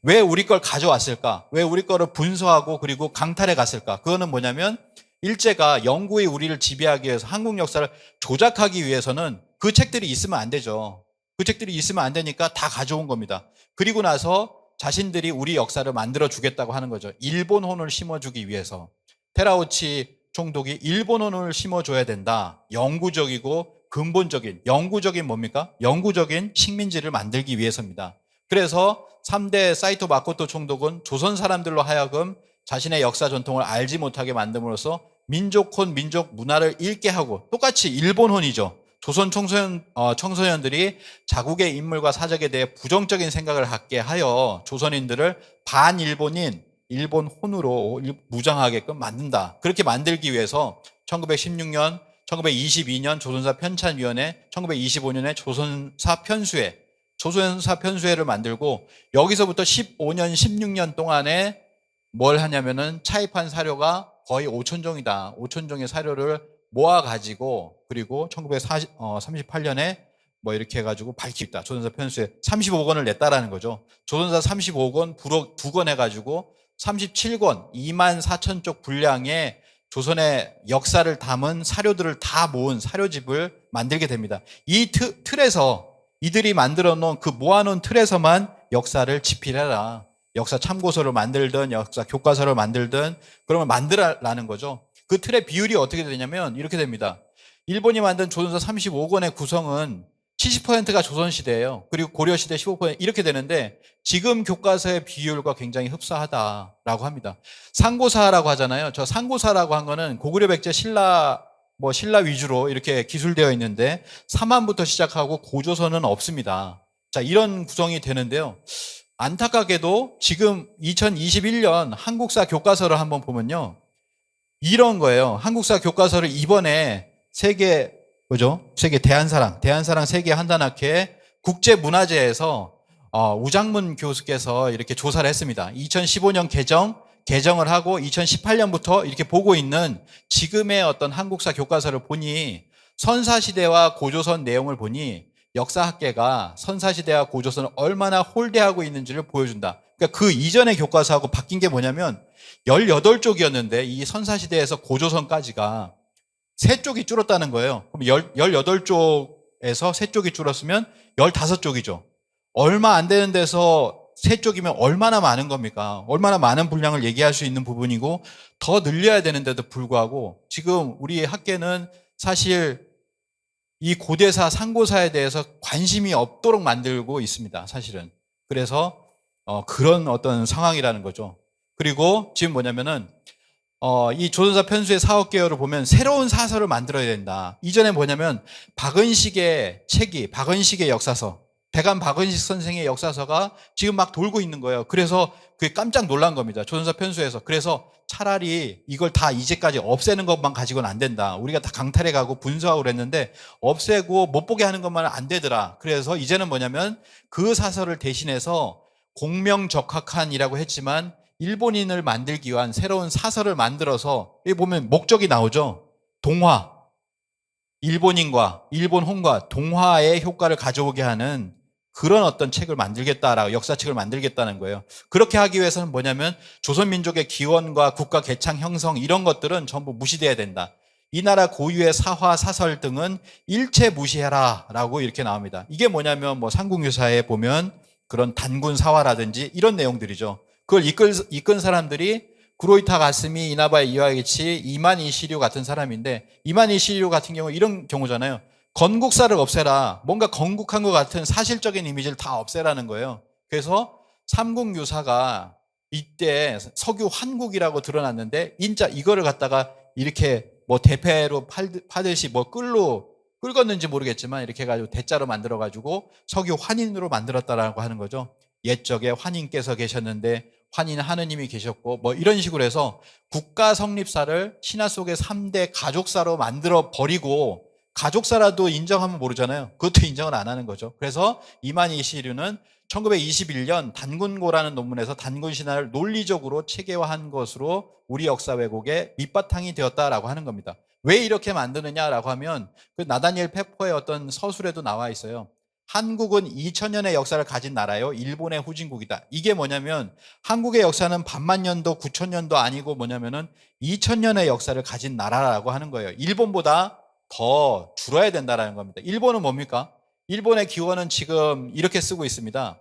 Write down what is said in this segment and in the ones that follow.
왜 우리 걸 가져왔을까? 왜 우리 거를 분서하고 그리고 강탈해 갔을까? 그거는 뭐냐면 일제가 영구히 우리를 지배하기 위해서 한국 역사를 조작하기 위해서는 그 책들이 있으면 안 되죠. 그 책들이 있으면 안 되니까 다 가져온 겁니다. 그리고 나서 자신들이 우리 역사를 만들어 주겠다고 하는 거죠. 일본혼을 심어주기 위해서. 테라우치 총독이 일본혼을 심어줘야 된다. 영구적이고 근본적인, 영구적인 뭡니까? 영구적인 식민지를 만들기 위해서입니다. 그래서 3대 사이토 마코토 총독은 조선 사람들로 하여금 자신의 역사 전통을 알지 못하게 만듦으로써 민족혼, 민족 문화를 잃게 하고, 똑같이 일본혼이죠. 조선 청소년들이 자국의 인물과 사적에 대해 부정적인 생각을 갖게 하여 조선인들을 반일본인, 일본혼으로 무장하게끔 만든다. 그렇게 만들기 위해서 1916년, 1922년 조선사 편찬위원회, 1925년에 조선사 편수회, 조선사 편수회를 만들고 여기서부터 15년, 16년 동안에 뭘 하냐면은 차입한 사료가 거의 5,000종이다. 5,000종의 사료를 모아가지고 그리고 1938년에 뭐 이렇게 해가지고 밝힙니다. 조선사 편수에 35권을 냈다라는 거죠. 조선사 35권 부록 2권 해가지고 37권 24,000쪽 분량의 조선의 역사를 담은 사료들을 다 모은 사료집을 만들게 됩니다. 이 틀에서 이들이 만들어 놓은 그 모아놓은 틀에서만 역사를 집필해라. 역사 참고서를 만들든 역사 교과서를 만들든 그러면 만들라는 거죠. 그 틀의 비율이 어떻게 되냐면 이렇게 됩니다. 일본이 만든 조선사 35권의 구성은 70%가 조선시대예요. 그리고 고려시대 15% 이렇게 되는데 지금 교과서의 비율과 굉장히 흡사하다라고 합니다. 상고사라고 하잖아요. 저 상고사라고 한 거는 고구려 백제 신라 신라 위주로 이렇게 기술되어 있는데 사만부터 시작하고 고조선은 없습니다. 자, 이런 구성이 되는데요. 안타깝게도 지금 2021년 한국사 교과서를 한번 보면요. 이런 거예요. 한국사 교과서를 이번에 세계 대한사랑 세계 한단학회 국제문화제에서 우장문 교수께서 이렇게 조사를 했습니다. 2015년 개정을 하고 2018년부터 이렇게 보고 있는 지금의 어떤 한국사 교과서를 보니 선사시대와 고조선 내용을 보니 역사학계가 선사시대와 고조선을 얼마나 홀대하고 있는지를 보여준다. 그러니까 그 이전의 교과서하고 바뀐 게 뭐냐면 18쪽이었는데 이 선사시대에서 고조선까지가 3쪽이 줄었다는 거예요. 그럼 18쪽에서 3쪽이 줄었으면 15쪽이죠. 얼마 안 되는 데서 3쪽이면 얼마나 많은 겁니까? 얼마나 많은 분량을 얘기할 수 있는 부분이고 더 늘려야 되는데도 불구하고 지금 우리 학계는 사실 이 고대사, 상고사에 대해서 관심이 없도록 만들고 있습니다. 사실은. 그래서 그런 어떤 상황이라는 거죠. 그리고 지금 뭐냐면은 이 조선사 편수의 사업개요를 보면 새로운 사설을 만들어야 된다. 이전에 뭐냐면 박은식의 책이, 박은식의 역사서, 대간 박은식 선생의 역사서가 지금 막 돌고 있는 거예요. 그래서 그게 깜짝 놀란 겁니다. 조선사 편수에서. 그래서 차라리 이걸 다 이제까지 없애는 것만 가지고는 안 된다. 우리가 다 강탈해 가고 분수하고 그랬는데 없애고 못 보게 하는 것만은 안 되더라. 그래서 이제는 뭐냐면 그 사설을 대신해서 공명적학한이라고 했지만 일본인을 만들기 위한 새로운 사설을 만들어서 여기 보면 목적이 나오죠. 동화, 일본인과 일본혼과 동화의 효과를 가져오게 하는 그런 어떤 책을 만들겠다라고, 역사책을 만들겠다는 거예요. 그렇게 하기 위해서는 뭐냐면 조선민족의 기원과 국가 개창 형성 이런 것들은 전부 무시돼야 된다. 이 나라 고유의 사화, 사설 등은 일체 무시해라 라고 이렇게 나옵니다. 이게 뭐냐면 삼국유사에 보면 그런 단군 사화라든지 이런 내용들이죠. 그걸 이끈 사람들이 구로이타 가스미, 이나바 이와이치, 이만 이시류 같은 사람인데 이만 이시류 같은 경우 이런 경우잖아요. 건국사를 없애라. 뭔가 건국한 것 같은 사실적인 이미지를 다 없애라는 거예요. 그래서 삼국유사가 이때 석유 환국이라고 드러났는데 인자 이거를 갖다가 이렇게 대패로 파듯이 끌었는지 모르겠지만 이렇게 해가지고 대자로 만들어가지고 석유 환인으로 만들었다라고 하는 거죠. 옛적에 환인께서 계셨는데 환인 하느님이 계셨고 이런 식으로 해서 국가 성립사를 신화 속의 3대 가족사로 만들어 버리고 가족사라도 인정하면 모르잖아요. 그것도 인정을 안 하는 거죠. 그래서 이만희시류는 1921년 단군고라는 논문에서 단군 신화를 논리적으로 체계화한 것으로 우리 역사 왜곡의 밑바탕이 되었다라고 하는 겁니다. 왜 이렇게 만드느냐라고 하면 그 나다니엘 페퍼의 어떤 서술에도 나와 있어요. 한국은 2000년의 역사를 가진 나라요. 일본의 후진국이다. 이게 뭐냐면 한국의 역사는 반만년도 9000년도 아니고 뭐냐면은 2000년의 역사를 가진 나라라고 하는 거예요. 일본보다 더 줄어야 된다라는 겁니다. 일본은 뭡니까? 일본의 기원은 지금 이렇게 쓰고 있습니다.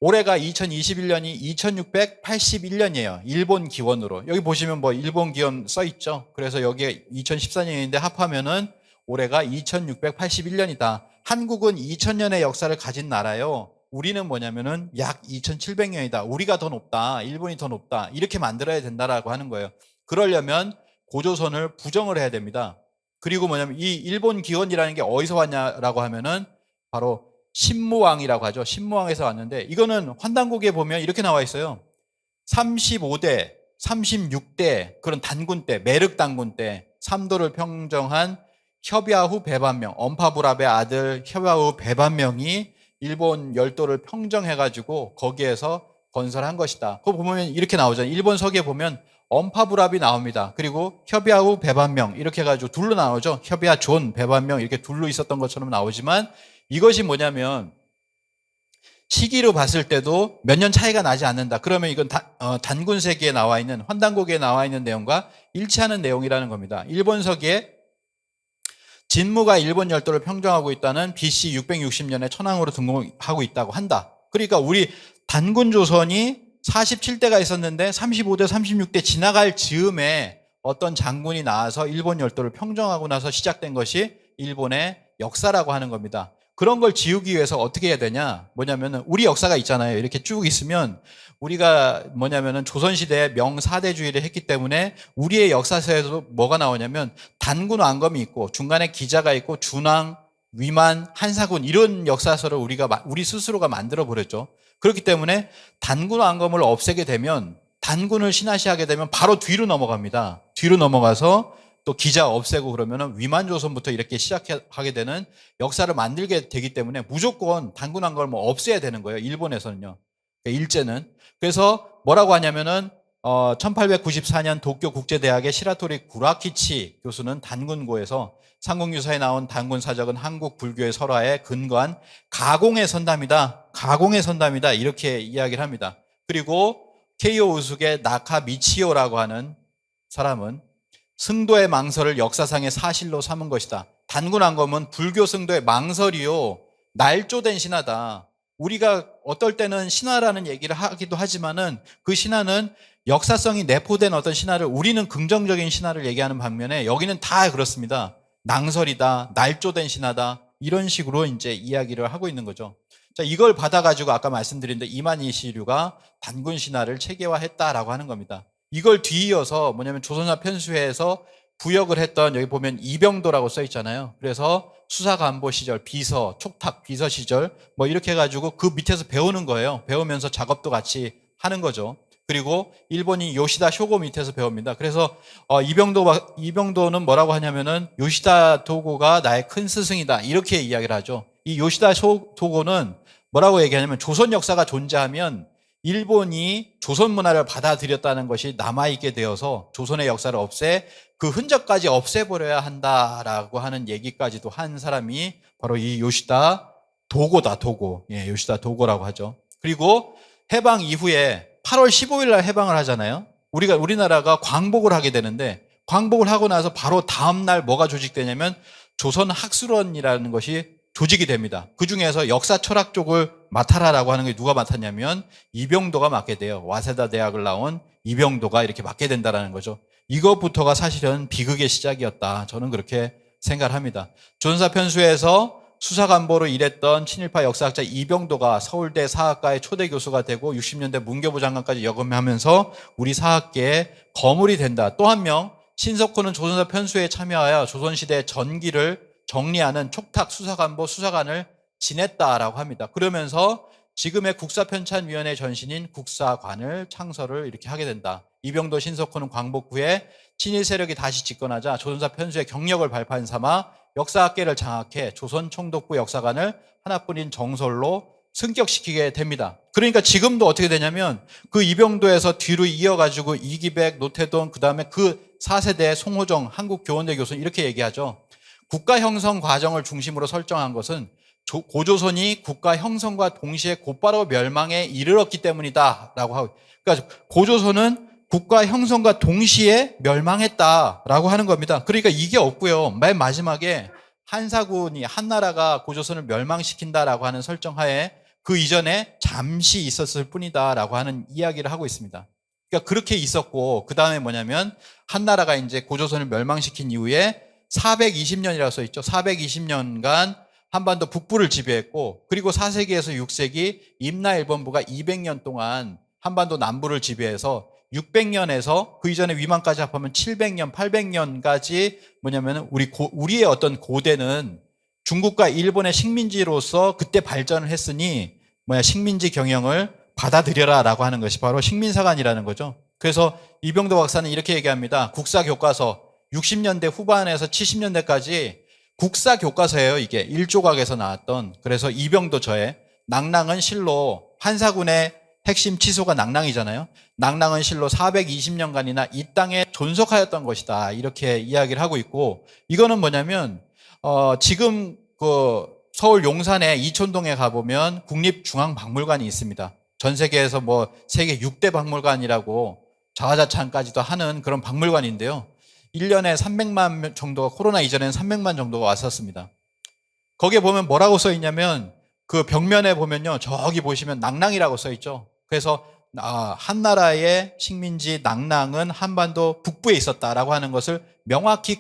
올해가 2021년이 2681년이에요. 일본 기원으로. 여기 보시면 뭐 일본 기원 써 있죠. 그래서 여기에 2014년인데 합하면은 올해가 2681년이다. 한국은 2000년의 역사를 가진 나라요. 우리는 뭐냐면은 약 2700년이다. 우리가 더 높다. 일본이 더 높다. 이렇게 만들어야 된다라고 하는 거예요. 그러려면 고조선을 부정을 해야 됩니다. 그리고 뭐냐면 이 일본 기원이라는 게 어디서 왔냐라고 하면은 바로 신무왕이라고 하죠. 신무왕에서 왔는데 이거는 환단고기에 보면 이렇게 나와 있어요. 35대, 36대 그런 단군 때, 메륵 단군 때 삼도를 평정한 협야후 배반명, 엄파부랍의 아들 협야후 배반명이 일본 열도를 평정해가지고 거기에서 건설한 것이다. 그거 보면 이렇게 나오잖아요. 일본 서기에 보면 엄파부랍이 나옵니다. 그리고 협야후 배반명 이렇게 해가지고 둘로 나오죠. 협야존, 배반명 이렇게 둘로 있었던 것처럼 나오지만 이것이 뭐냐면 시기로 봤을 때도 몇 년 차이가 나지 않는다. 그러면 이건 단군세기에 나와 있는 환단고기에 나와 있는 내용과 일치하는 내용이라는 겁니다. 일본 서기에 진무가 일본 열도를 평정하고 있다는 BC 660년에 천황으로 등록하고 있다고 한다. 그러니까 우리 단군 조선이 47대가 있었는데 35대, 36대 지나갈 즈음에 어떤 장군이 나와서 일본 열도를 평정하고 나서 시작된 것이 일본의 역사라고 하는 겁니다. 그런 걸 지우기 위해서 어떻게 해야 되냐? 뭐냐면은 우리 역사가 있잖아요. 이렇게 쭉 있으면 우리가 뭐냐면은 조선시대에 명사대주의를 했기 때문에 우리의 역사서에도 뭐가 나오냐면 단군 왕검이 있고 중간에 기자가 있고 준왕, 위만, 한사군 이런 역사서를 우리 스스로가 만들어 버렸죠. 그렇기 때문에 단군 왕검을 없애게 되면 단군을 신하시하게 되면 바로 뒤로 넘어갑니다. 뒤로 넘어가서 또 기자 없애고 그러면은 위만조선부터 이렇게 시작하게 되는 역사를 만들게 되기 때문에 무조건 단군 왕검을 뭐 없애야 되는 거예요. 일본에서는요. 그러니까 일제는. 그래서 뭐라고 하냐면은 1894년 도쿄 국제대학의 시라토리 구라키치 교수는 단군고에서 삼국유사에 나온 단군 사적은 한국 불교의 설화에 근거한 가공의 선담이다. 가공의 선담이다. 이렇게 이야기를 합니다. 그리고 케이오 우숙의 나카 미치오라고 하는 사람은 승도의 망설을 역사상의 사실로 삼은 것이다. 단군 왕검은 불교 승도의 망설이요. 날조된 신화다. 우리가 어떨 때는 신화라는 얘기를 하기도 하지만은 그 신화는 역사성이 내포된 어떤 신화를 우리는 긍정적인 신화를 얘기하는 반면에 여기는 다 그렇습니다. 낭설이다, 날조된 신화다 이런 식으로 이제 이야기를 하고 있는 거죠. 자, 이걸 받아가지고 아까 말씀드린 대로 이만희시류가 단군 신화를 체계화했다라고 하는 겁니다. 이걸 뒤이어서 뭐냐면 조선사 편수회에서 부역을 했던 여기 보면 이병도라고 써 있잖아요. 그래서 수사간보 시절, 비서, 촉탁, 비서 시절 뭐 이렇게 해가지고 그 밑에서 배우는 거예요. 배우면서 작업도 같이 하는 거죠. 그리고 일본인 요시다 쇼고 밑에서 배웁니다. 그래서 이병도는 뭐라고 하냐면은 요시다 도고가 나의 큰 스승이다 이렇게 이야기를 하죠. 이 요시다 도고는 뭐라고 얘기하냐면 조선 역사가 존재하면 일본이 조선 문화를 받아들였다는 것이 남아있게 되어서 조선의 역사를 그 흔적까지 없애버려야 한다라고 하는 얘기까지도 한 사람이 바로 이 요시다 도고다, 도고. 예, 요시다 도고라고 하죠. 그리고 해방 이후에 8월 15일 날 해방을 하잖아요. 우리나라가 광복을 하게 되는데 광복을 하고 나서 바로 다음 날 뭐가 조직되냐면 조선학술원이라는 것이 조직이 됩니다. 그 중에서 역사 철학 쪽을 맡아라라고 하는 게 누가 맡았냐면 이병도가 맡게 돼요. 와세다 대학을 나온 이병도가 이렇게 맡게 된다라는 거죠. 이것부터가 사실은 비극의 시작이었다. 저는 그렇게 생각을 합니다. 조선사 편수에서 수사간보로 일했던 친일파 역사학자 이병도가 서울대 사학과의 초대 교수가 되고 60년대 문교부 장관까지 역임하면서 우리 사학계의 거물이 된다. 또 한 명 신석호는 조선사 편수에 참여하여 조선시대 전기를 정리하는 촉탁 수사간보 수사관을 지냈다라고 합니다. 그러면서 지금의 국사편찬위원회 전신인 국사관을 창설을 이렇게 하게 된다. 이병도 신석호는 광복 후에 친일 세력이 다시 집권하자 조선사 편수의 경력을 발판 삼아 역사학계를 장악해 조선 총독부 역사관을 하나뿐인 정설로 승격시키게 됩니다. 그러니까 지금도 어떻게 되냐면 그 이병도에서 뒤로 이어가지고 이기백, 노태돈 그다음에 그 4세대 송호정 한국교원대 교수는 이렇게 얘기하죠. 국가 형성 과정을 중심으로 설정한 것은 고조선이 국가 형성과 동시에 곧바로 멸망에 이르렀기 때문이다라고 하고, 그러니까 고조선은 국가 형성과 동시에 멸망했다라고 하는 겁니다. 그러니까 이게 없고요. 맨 마지막에 한사군이 한나라가 고조선을 멸망시킨다라고 하는 설정하에 그 이전에 잠시 있었을 뿐이다라고 하는 이야기를 하고 있습니다. 그러니까 그렇게 있었고, 그 다음에 뭐냐면 한나라가 이제 고조선을 멸망시킨 이후에 420년이라고 써 있죠. 420년간 한반도 북부를 지배했고, 그리고 4세기에서 6세기 임나일본부가 200년 동안 한반도 남부를 지배해서 600년에서 그 이전에 위만까지 합하면 700년, 800년까지 뭐냐면 우리의 어떤 고대는 중국과 일본의 식민지로서 그때 발전을 했으니 식민지 경영을 받아들여라라고 하는 것이 바로 식민사관이라는 거죠. 그래서 이병도 박사는 이렇게 얘기합니다. 국사교과서 60년대 후반에서 70년대까지 국사교과서예요. 이게 1조각에서 나왔던. 그래서 이병도 저의 낭랑은 실로 한사군의 핵심 치소가 낭랑이잖아요. 낭랑은 실로 420년간이나 이 땅에 존속하였던 것이다. 이렇게 이야기를 하고 있고, 이거는 뭐냐면 지금 그 서울 용산의 이촌동에 가보면 국립중앙박물관이 있습니다. 전 세계에서 세계 6대 박물관이라고 자화자찬까지도 하는 그런 박물관인데요. 1년에 300만 정도가, 코로나 이전에는 300만 정도가 왔었습니다. 거기에 보면 뭐라고 써 있냐면, 그 벽면에 보면요, 저기 보시면 낭랑이라고 써 있죠. 그래서 한나라의 식민지 낭랑은 한반도 북부에 있었다라고 하는 것을 명확히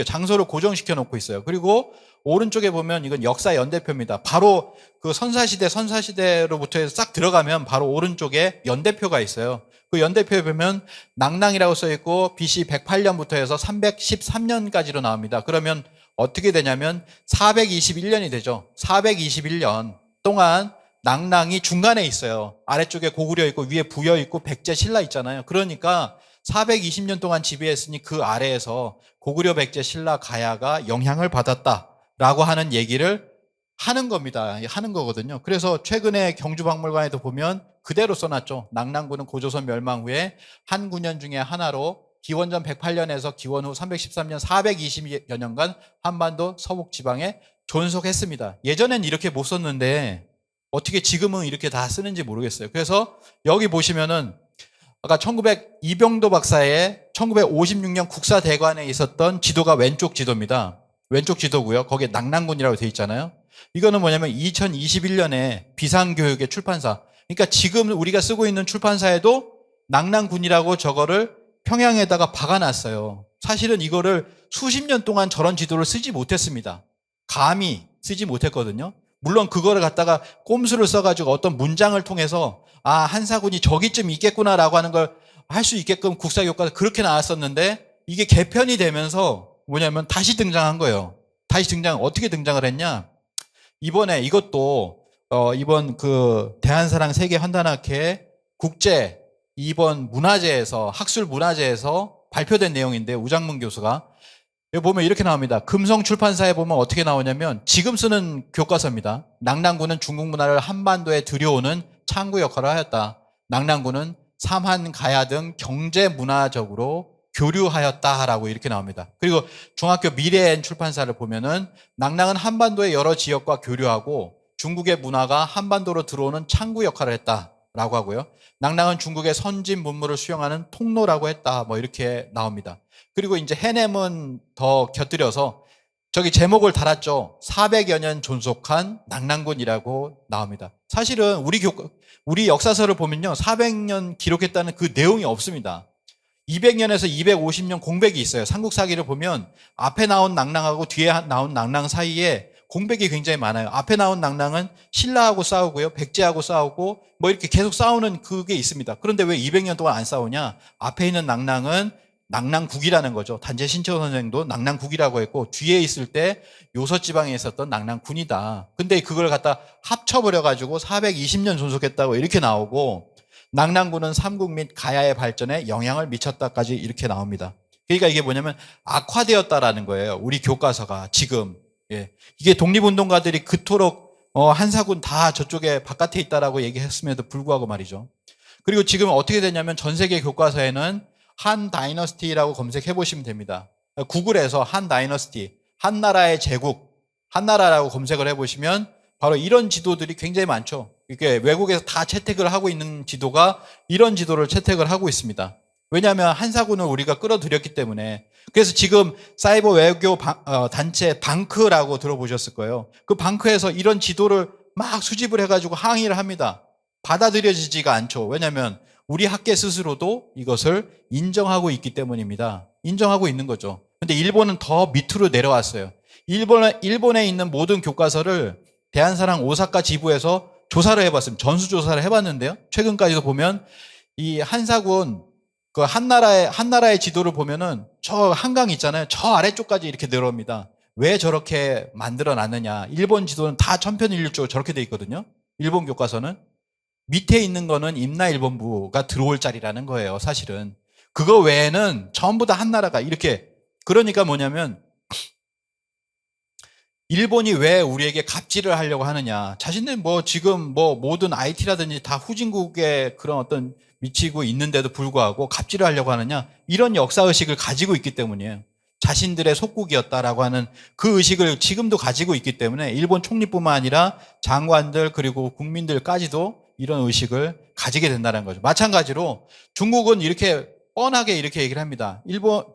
장소를 고정시켜 놓고 있어요. 그리고 오른쪽에 보면 이건 역사 연대표입니다. 바로 그 선사시대로부터 해서 싹 들어가면 바로 오른쪽에 연대표가 있어요. 그 연대표에 보면 낭랑이라고 써 있고 BC 108년부터 해서 313년까지로 나옵니다. 그러면 어떻게 되냐면 421년이 되죠. 421년 동안 낭랑이 중간에 있어요. 아래쪽에 고구려 있고 위에 부여 있고 백제 신라 있잖아요. 그러니까 420년 동안 지배했으니 그 아래에서 고구려, 백제, 신라, 가야가 영향을 받았다라고 하는 얘기를 하는 겁니다. 하는 거거든요. 그래서 최근에 경주박물관에도 보면 그대로 써놨죠. 낭랑군은 고조선 멸망 후에 한 군현 중에 하나로 기원전 108년에서 기원 후 313년 420여 년간 한반도 서북 지방에 존속했습니다. 예전엔 이렇게 못 썼는데 어떻게 지금은 이렇게 다 쓰는지 모르겠어요. 그래서 여기 보시면은 아까 이병도 박사의 1956년 국사대관에 있었던 지도가 왼쪽 지도입니다. 왼쪽 지도고요. 거기에 낭랑군이라고 되어 있잖아요. 이거는 뭐냐면 2021년에 비상교육의 출판사, 그러니까 지금 우리가 쓰고 있는 출판사에도 낭랑군이라고 저거를 평양에다가 박아놨어요. 사실은 이거를 수십 년 동안 저런 지도를 쓰지 못했습니다. 감히 쓰지 못했거든요. 물론 그거를 갖다가 꼼수를 써가지고 어떤 문장을 통해서 한사군이 저기쯤 있겠구나라고 하는 걸 할 수 있게끔 국사교과서 그렇게 나왔었는데, 이게 개편이 되면서 뭐냐면 다시 등장한 거예요. 어떻게 등장을 했냐? 이번에 이것도 이번 그 대한사랑 세계환단학회 국제 이번 문화제에서, 학술 문화제에서 발표된 내용인데, 우장문 교수가 여기 보면 이렇게 나옵니다. 금성 출판사에 보면 어떻게 나오냐면, 지금 쓰는 교과서입니다. 낭랑군은 중국 문화를 한반도에 들여오는 창구 역할을 하였다. 낭랑군은 삼한, 가야 등 경제 문화적으로 교류하였다라고 이렇게 나옵니다. 그리고 중학교 미래엔 출판사를 보면은 낭랑은 한반도의 여러 지역과 교류하고 중국의 문화가 한반도로 들어오는 창구 역할을 했다라고 하고요. 낭랑은 중국의 선진 문물을 수용하는 통로라고 했다. 이렇게 나옵니다. 그리고 이제 해냄은 더 곁들여서 저기 제목을 달았죠. 400여 년 존속한 낭랑군이라고 나옵니다. 사실은 우리 역사서를 보면요, 400년 기록했다는 그 내용이 없습니다. 200년에서 250년 공백이 있어요. 삼국사기를 보면 앞에 나온 낭랑하고 뒤에 나온 낭랑 사이에 공백이 굉장히 많아요. 앞에 나온 낭랑은 신라하고 싸우고요, 백제하고 싸우고 이렇게 계속 싸우는 그게 있습니다. 그런데 왜 200년 동안 안 싸우냐? 앞에 있는 낭랑은 낭랑국이라는 거죠. 단재 신채호 선생도 낭랑국이라고 했고, 뒤에 있을 때 요서지방에 있었던 낭랑군이다. 근데 그걸 갖다 합쳐버려가지고 420년 존속했다고 이렇게 나오고, 낭랑군은 삼국 및 가야의 발전에 영향을 미쳤다까지 이렇게 나옵니다. 그러니까 이게 뭐냐면 악화되었다라는 거예요. 우리 교과서가 지금. 이게 독립운동가들이 그토록 한사군 다 저쪽에 바깥에 있다라고 얘기했음에도 불구하고 말이죠. 그리고 지금 어떻게 되냐면 전 세계 교과서에는 한 다이너스티라고 검색해 보시면 됩니다. 구글에서 한 다이너스티, 한나라의 제국, 한나라라고 검색을 해보시면 바로 이런 지도들이 굉장히 많죠. 이게 외국에서 다 채택을 하고 있는 지도가 이런 지도를 채택을 하고 있습니다. 왜냐하면 한사군을 우리가 끌어들였기 때문에. 그래서 지금 사이버 외교 단체 방크라고 들어보셨을 거예요. 그 방크에서 이런 지도를 막 수집을 해가지고 항의를 합니다. 받아들여지지가 않죠. 왜냐하면 우리 학계 스스로도 이것을 인정하고 있기 때문입니다. 인정하고 있는 거죠. 근데 일본은 더 밑으로 내려왔어요. 일본에 있는 모든 교과서를 대한사랑 오사카 지부에서 조사를 해봤습니다. 전수조사를 해봤는데요. 최근까지도 보면 이 한사군 그 한나라의 지도를 보면은 저 한강 있잖아요. 저 아래쪽까지 이렇게 내려옵니다. 왜 저렇게 만들어 놨느냐. 일본 지도는 다 천편일률적으로 저렇게 돼 있거든요. 일본 교과서는. 밑에 있는 거는 임나일본부가 들어올 자리라는 거예요, 사실은. 그거 외에는 전부 다 한나라가 이렇게, 그러니까 뭐냐면, 일본이 왜 우리에게 갑질을 하려고 하느냐. 자신들 지금 모든 IT라든지 다 후진국의 그런 어떤 미치고 있는데도 불구하고 갑질을 하려고 하느냐. 이런 역사의식을 가지고 있기 때문이에요. 자신들의 속국이었다라고 하는 그 의식을 지금도 가지고 있기 때문에 일본 총리뿐만 아니라 장관들 그리고 국민들까지도 이런 의식을 가지게 된다는 거죠. 마찬가지로 중국은 이렇게 뻔하게 이렇게 얘기를 합니다.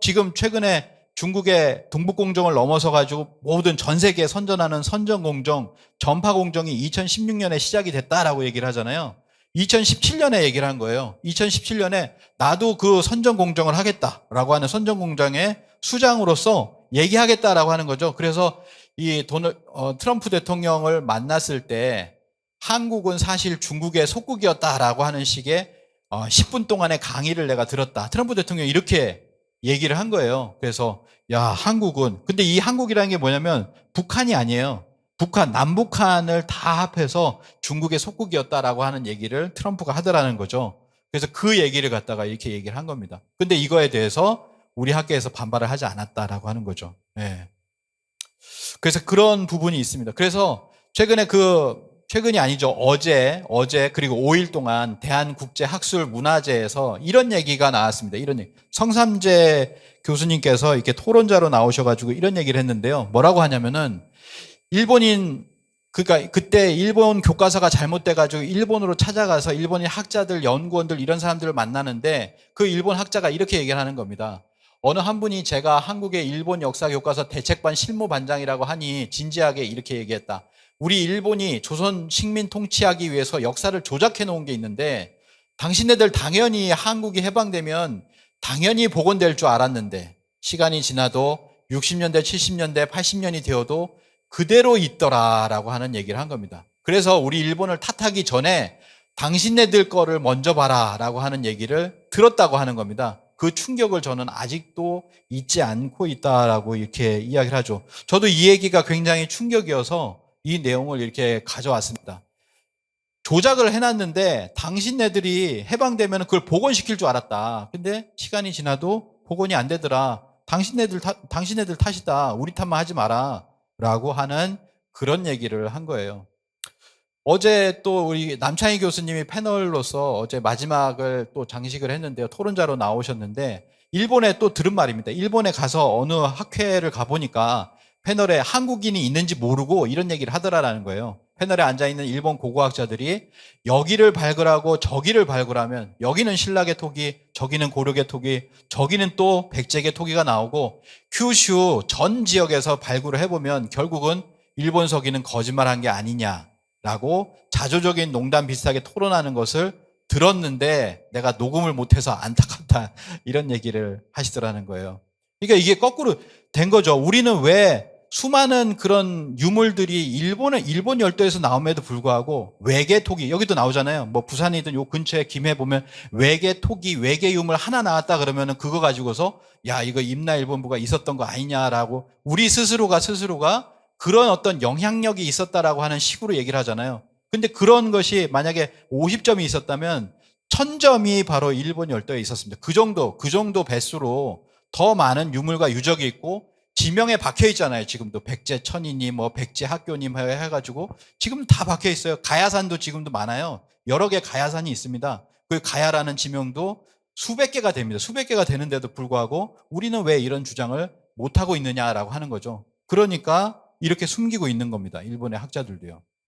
지금 최근에 중국의 동북공정을 넘어서 가지고 모든 전 세계에 선전하는 선전공정, 전파공정이 2016년에 시작이 됐다라고 얘기를 하잖아요. 2017년에 얘기를 한 거예요. 2017년에 나도 그 선전공정을 하겠다라고 하는 선전공정의 수장으로서 얘기하겠다라고 하는 거죠. 그래서 이 트럼프 대통령을 만났을 때 한국은 사실 중국의 속국이었다라고 하는 식의 10분 동안의 강의를 내가 들었다. 트럼프 대통령이 이렇게 얘기를 한 거예요. 그래서 야, 한국은, 근데 이 한국이라는 게 뭐냐면 북한이 아니에요. 남북한을 다 합해서 중국의 속국이었다라고 하는 얘기를 트럼프가 하더라는 거죠. 그래서 그 얘기를 갖다가 이렇게 얘기를 한 겁니다. 근데 이거에 대해서 우리 학계에서 반발을 하지 않았다라고 하는 거죠. 네. 그래서 그런 부분이 있습니다. 그래서 최근이 아니죠. 어제 그리고 5일 동안 대한국제학술문화제에서 이런 얘기가 나왔습니다. 이런 얘기. 성삼재 교수님께서 이렇게 토론자로 나오셔가지고 이런 얘기를 했는데요. 뭐라고 하냐면은 그러니까 그때 일본 교과서가 잘못돼가지고 일본으로 찾아가서 일본인 학자들, 연구원들 이런 사람들을 만나는데 그 일본 학자가 이렇게 얘기를 하는 겁니다. 어느 한 분이 제가 한국의 일본 역사 교과서 대책반 실무반장이라고 하니 진지하게 이렇게 얘기했다. 우리 일본이 조선 식민 통치하기 위해서 역사를 조작해 놓은 게 있는데 당신네들 당연히 한국이 해방되면 당연히 복원될 줄 알았는데 시간이 지나도 60년대, 70년대, 80년이 되어도 그대로 있더라라고 하는 얘기를 한 겁니다. 그래서 우리 일본을 탓하기 전에 당신네들 거를 먼저 봐라라고 하는 얘기를 들었다고 하는 겁니다. 그 충격을 저는 아직도 잊지 않고 있다라고 이렇게 이야기를 하죠. 저도 이 얘기가 굉장히 충격이어서 이 내용을 이렇게 가져왔습니다. 조작을 해놨는데 당신네들이 해방되면 그걸 복원시킬 줄 알았다. 근데 시간이 지나도 복원이 안 되더라. 당신네들 탓이다. 우리 탓만 하지 마라. 라고 하는 그런 얘기를 한 거예요. 어제 또 우리 남창희 교수님이 패널로서 어제 마지막을 또 장식을 했는데요. 토론자로 나오셨는데 일본에 또 들은 말입니다. 일본에 가서 어느 학회를 가보니까 패널에 한국인이 있는지 모르고 이런 얘기를 하더라라는 거예요. 패널에 앉아있는 일본 고고학자들이 여기를 발굴하고 저기를 발굴하면 여기는 신라계 토기, 저기는 고려계 토기, 저기는 또 백제계 토기가 나오고 큐슈 전 지역에서 발굴을 해보면 결국은 일본 서기는 거짓말한 게 아니냐라고 자조적인 농담 비슷하게 토론하는 것을 들었는데 내가 녹음을 못해서 안타깝다 이런 얘기를 하시더라는 거예요. 그러니까 이게 거꾸로 된 거죠. 우리는 왜 수많은 그런 유물들이 일본 열도에서 나옴에도 불구하고 외계 토기, 여기도 나오잖아요. 뭐 부산이든 요 근처에 김해 보면 외계 토기, 외계 유물 하나 나왔다 그러면은 그거 가지고서 야, 이거 임나일본부가 있었던 거 아니냐라고 우리 스스로가 그런 어떤 영향력이 있었다라고 하는 식으로 얘기를 하잖아요. 근데 그런 것이 만약에 50점이 있었다면 1000점이 바로 일본 열도에 있었습니다. 그 정도 배수로 더 많은 유물과 유적이 있고 지명에 박혀 있잖아요. 지금도 백제 천인이 백제 학교님 해가지고 지금 다 박혀 있어요. 가야산도 지금도 많아요. 여러 개 가야산이 있습니다. 그 가야라는 지명도 수백 개가 됩니다. 수백 개가 되는데도 불구하고 우리는 왜 이런 주장을 못하고 있느냐라고 하는 거죠. 그러니까 이렇게 숨기고 있는 겁니다. 일본의 학자들도요.